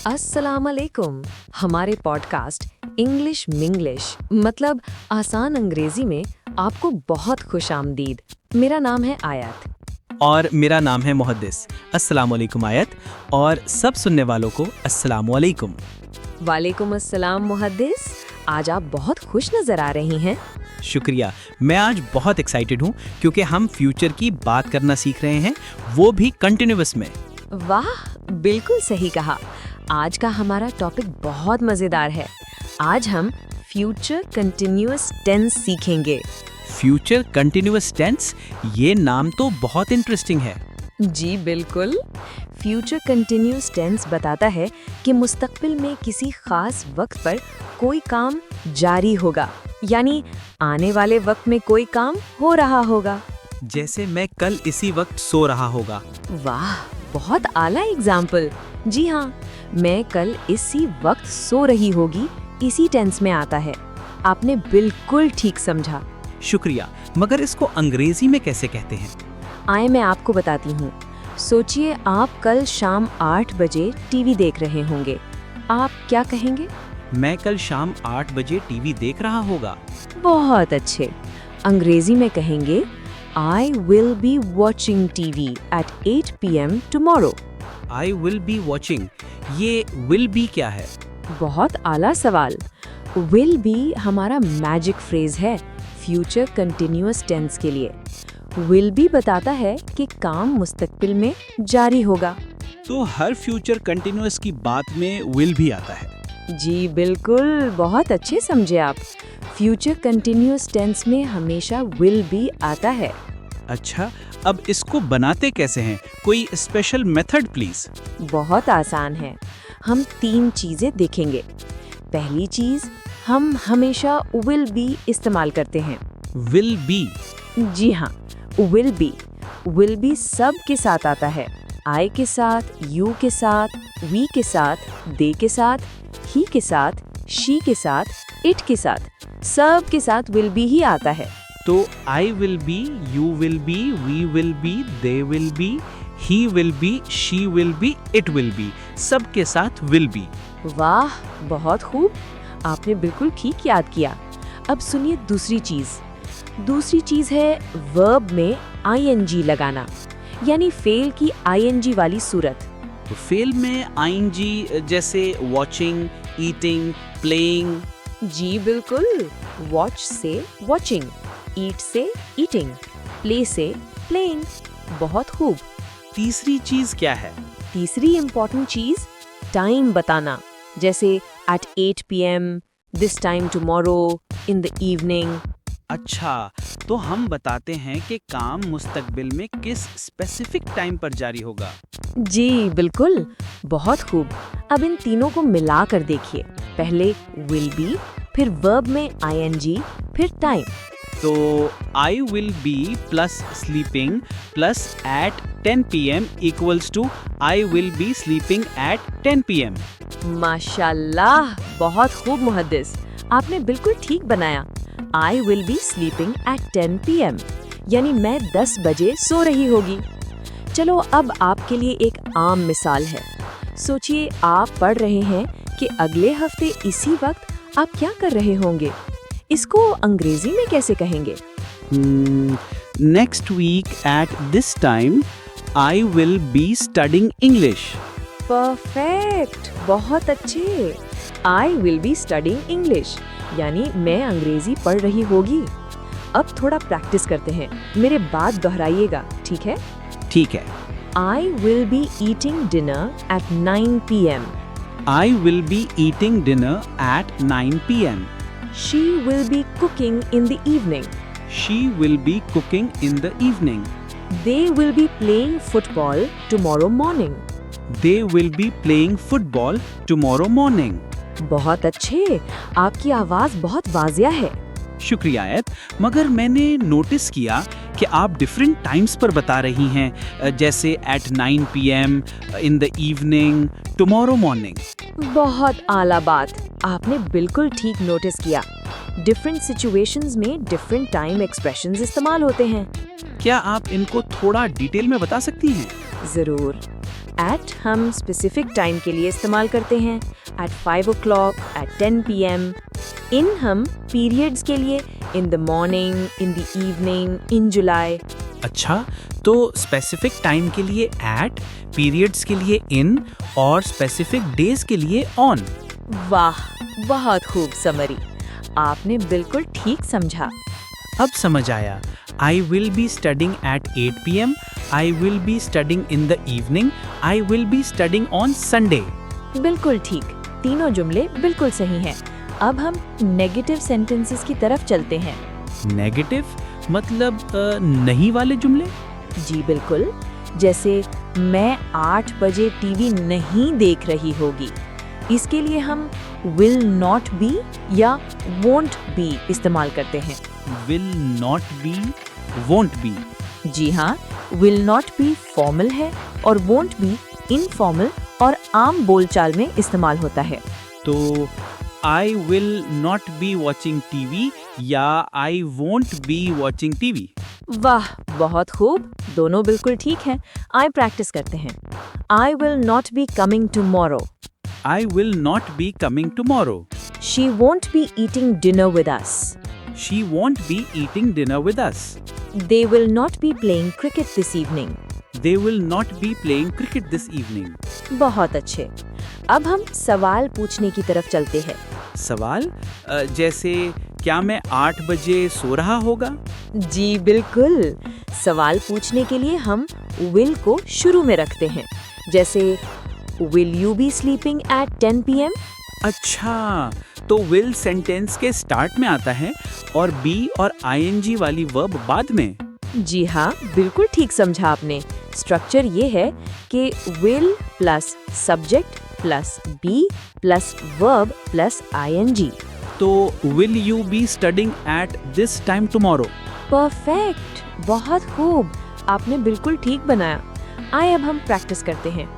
अस्सलाम वालेकुम। हमारे पॉडकास्ट इंग्लिश मिंग्लिश मतलब आसान अंग्रेजी में आपको बहुत खुशामदीद। मेरा नाम है आयत और मेरा नाम है मुहद्दिस। अस्सलाम वालेकुम आयत, और सब सुनने वालों को अस्सलाम वालेकुम। वालेकुम अस्सलाम मुहद्दिस। आज आप बहुत खुश नजर आ रही हैं। शुक्रिया। मैं आज बहुत एक्साइटेड हूँ क्योंकि हम फ्यूचर की बात करना सीख रहे हैं, वो भी कंटिन्यूअस में। वाह, बिल्कुल सही कहा। आज का हमारा टॉपिक बहुत मजेदार है। आज हम फ्यूचर कंटिन्यूअस टेंस सीखेंगे। फ्यूचर कंटिन्यूअस टेंस, ये नाम तो बहुत इंटरेस्टिंग है। जी बिल्कुल। फ्यूचर कंटिन्यूअस टेंस बताता है कि मुस्तकबिल में किसी खास वक्त पर कोई काम जारी होगा, यानी आने वाले वक्त में कोई काम हो रहा होगा। जैसे मैं कल इसी वक्त सो रहा होगा। वाह, बहुत आला एग्जाम्पल। जी हाँ, मैं कल इसी वक्त सो रही होगी इसी टेंस में आता है। आपने बिल्कुल ठीक समझा। शुक्रिया। मगर इसको अंग्रेजी में कैसे कहते हैं? आए मैं आपको बताती हूँ। सोचिए आप कल शाम 8 बजे टीवी देख रहे होंगे। आप क्या कहेंगे? मैं कल शाम 8 बजे टीवी देख रहा होगा। बहुत अच्छे। अंग्रेजी में कहेंगे I will be watching TV at 8 p.m. tomorrow. I will be watching. ये will be क्या है? बहुत आला सवाल। Will be हमारा मैजिक फ्रेज है फ्यूचर कंटिन्यूअस टेंस के लिए। Will be बताता है कि काम मुस्तकबिल में जारी होगा। तो हर फ्यूचर कंटिन्यूअस की बात में will भी आता है। जी बिल्कुल, बहुत अच्छे समझे आप। फ्यूचर कंटिन्यूअस टेंस में हमेशा will be आता है। अच्छा, अब इसको बनाते कैसे हैं? कोई स्पेशल मेथड प्लीज। बहुत आसान है। हम 3 चीजें देखेंगे। पहली चीज, हम हमेशा will be इस्तेमाल करते हैं। will be। जी हाँ, will be। will be सब के साथ आता है। I के साथ, you के साथ, we के साथ, they के साथ, he के साथ, she के साथ, it के साथ, सब के साथ will be ही आता है। तो I will be, you will be, we will be, they will be, he will be, she will be, it will be, सब के साथ will be। वाह, बहुत खूब। आपने बिल्कुल ठीक याद किया। अब सुनिए दूसरी चीज। दूसरी चीज है वर्ब में ing लगाना, यानी फेल की ing वाली सूरत। तो फेल में ing जैसे watching, eating, playing। जी बिल्कुल। वॉच से वॉचिंग, ईट से ईटिंग, प्ले से प्लेइंग। बहुत खूब। तीसरी चीज क्या है? तीसरी इम्पोर्टेंट चीज टाइम बताना, जैसे at 8 p.m, this time tomorrow, in the evening। अच्छा, तो हम बताते हैं कि काम मुस्तकबिल में किस स्पेसिफिक टाइम पर जारी होगा। जी बिल्कुल, बहुत खूब। अब इन तीनों को मिला कर देखिए। पहले will be, फिर वर्ब में ing, फिर टाइम। तो I will be plus sleeping plus at 10 p.m. equals to I will be sleeping at 10 p.m. माशाल्लाह, बहुत खूब मुहद्दिस। आपने बिल्कुल ठीक बनाया। I will be sleeping at 10 p.m. यानी मैं 10 बजे सो रही होगी। चलो अब आपके लिए एक आम मिसाल है। सोचिए आप पढ़ रहे हैं कि अगले हफ्ते इसी वक्त आप क्या कर रहे होंगे। इसको अंग्रेजी में कैसे कहेंगे? Next week at this time I will be studying English. Perfect, बहुत अच्छे। I will be studying English यानी मैं अंग्रेजी पढ़ रही होगी। अब थोड़ा प्रैक्टिस करते हैं, मेरे बाद दोहराइएगा, ठीक है? ठीक है। I will be eating dinner at 9 p.m. I will be eating dinner at 9 p.m. She will be cooking in the evening. She will be cooking in the evening. They will be playing football tomorrow morning. They will be playing football tomorrow morning. बहुत अच्छे। आपकी आवाज बहुत वाजिया है। शुक्रिया आयत, मगर मैंने नोटिस किया कि आप डिफरेंट टाइम्स पर बता रही हैं, जैसे at 9 p.m, in the evening, tomorrow morning। बहुत आला बात। आपने बिल्कुल ठीक नोटिस किया। डिफरेंट सिचुएशंस में डिफरेंट टाइम एक्सप्रेशंस इस्तेमाल होते हैं। क्या आप इनको थोड़ा डिटेल में बता सकती हैं? जरूर। एट हम स्पेसिफिक टाइम के लिए इस्तेमाल करते हैं, एट 5 o'clock, एट 10 PM। इन हम पीरियड्स के लिए, in the morning, in the evening, in July. अच्छा, तो स्पेसिफिक टाइम के लिए एट, पीरियड्स के लिए इन और स्पेसिफिक डेज के लिए ऑन। वाह, बहुत खूब समरी। आपने बिल्कुल ठीक समझा। अब समझ आया। I will be studying at 8 PM. I will be studying in the evening. I will be studying on Sunday. बिल्कुल ठीक, तीनों जुमले बिल्कुल सही हैं। अब हम नेगेटिव सेंटेंसेस की तरफ चलते हैं। नेगेटिव मतलब नहीं वाले जुमले? जी बिल्कुल, जैसे मैं 8 बजे टीवी नहीं देख रही होगी। इसके लिए हम will not be या won't be इस्तेमाल करते हैं। Will not be, won't be. जी हाँ, will not be फॉर्मल है और won't be इनफॉर्मल और आम बोलचाल में इस्तेमाल होता है। तो I will not be watching TV या I won't be watching TV. वाह, बहुत खूब, दोनों बिल्कुल ठीक हैं। आइए प्रैक्टिस करते हैं। I will not be coming tomorrow. I will not be coming tomorrow. She won't be eating dinner with us. She won't be eating dinner with us. They will not be playing cricket this evening. They will not be playing cricket this evening. बहुत अच्छे। अब हम सवाल पूछने की तरफ चलते हैं। सवाल जैसे क्या मैं 8 बजे सो रहा होगा? जी बिल्कुल, सवाल पूछने के लिए हम will को शुरू में रखते हैं। जैसे Will you be sleeping at 10 PM? अच्छा, तो will सेंटेंस के स्टार्ट में आता है और be और ing वाली वर्ब बाद में। जी हाँ, बिल्कुल ठीक समझा आपने। स्ट्रक्चर ये है कि will plus subject plus be plus verb plus ing। तो will you be studying at this time tomorrow? Perfect, बहुत खूब, आपने बिल्कुल ठीक बनाया। आइए अब हम प्रैक्टिस करते हैं।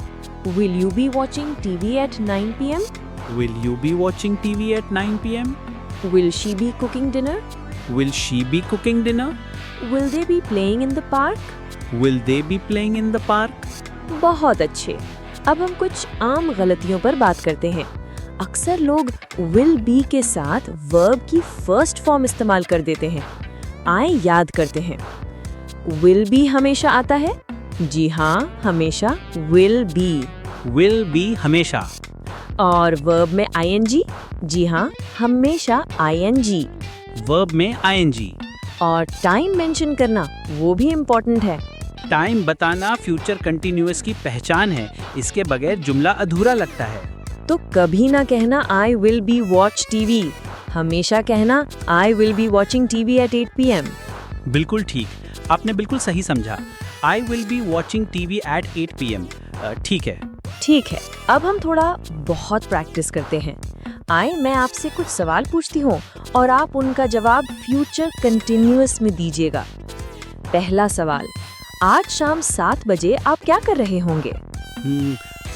Will you be watching TV at 9 PM? Will you be watching TV at 9 PM? Will she be cooking dinner? Will she be cooking dinner? Will they be playing in the park? Will they be playing in the park? बहुत अच्छे। अब हम कुछ आम गलतियों पर बात करते हैं। अक्सर लोग will be के साथ verb की फर्स्ट फॉर्म इस्तेमाल कर देते हैं। आइए याद करते हैं। Will be हमेशा आता है? जी हाँ, हमेशा will be। Will be हमेशा। और verb में ing? जी हाँ, हमेशा ing। Verb में ing। और टाइम मेंशन करना वो भी इम्पोर्टेंट है। टाइम बताना फ्यूचर कंटिन्यूअस की पहचान है, इसके बगैर जुमला अधूरा लगता है। तो कभी ना कहना I will be watch TV, हमेशा कहना I will be watching TV at 8 PM। बिल्कुल ठीक, आपने बिल्कुल सही समझा। I will be watching TV at 8 PM। ठीक है। ठीक है, अब हम थोड़ा बहुत प्रैक्टिस करते हैं। आए मैं आपसे कुछ सवाल पूछती हूँ और आप उनका जवाब फ्यूचर कंटिन्यूअस में दीजिएगा। पहला सवाल, आज शाम 7 बजे आप क्या कर रहे होंगे?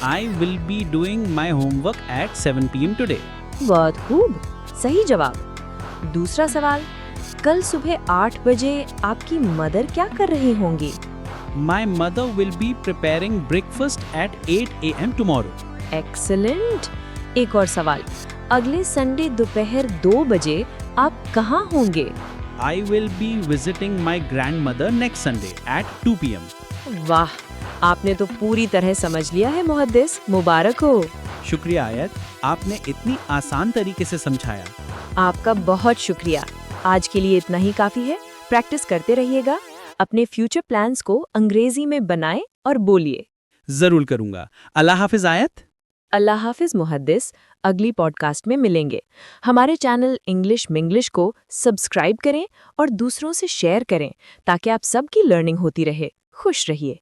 I will be doing my homework at 7 PM today. बहुत खूब, सही जवाब। दूसरा सवाल, कल सुबह 8 बजे आपकी मदर क्या कर रही होंगी? My mother will be preparing breakfast at 8 AM tomorrow. Excellent. एक और सवाल, अगले संडे दोपहर 2 बजे आप कहाँ होंगे? I will be visiting my grandmother next Sunday at 2 PM. वाह, आपने तो पूरी तरह समझ लिया है मुहद्दिस, मुबारक हो। शुक्रिया आयत, आपने इतनी आसान तरीके से समझाया। आपका बहुत शुक्रिया। आज के लिए इतना ही काफी है। प्रैक्टिस करते रहिएगा। अपने फ्यूचर प्लान्स को अंग्रेजी में बनाएं और बोलिए। जरूर करूंगा। अल्लाह हाफिज आयत। अल्लाह हाफिज मुहद्दिस। अगली पॉडकास्ट में मिलेंगे। हमारे चैनल इंग्लिश मिंग्लिश को सब्सक्राइब करें और दूसरों से शेयर करें ताकि आप सबकी लर्निंग होती रहे। खुश रहिए।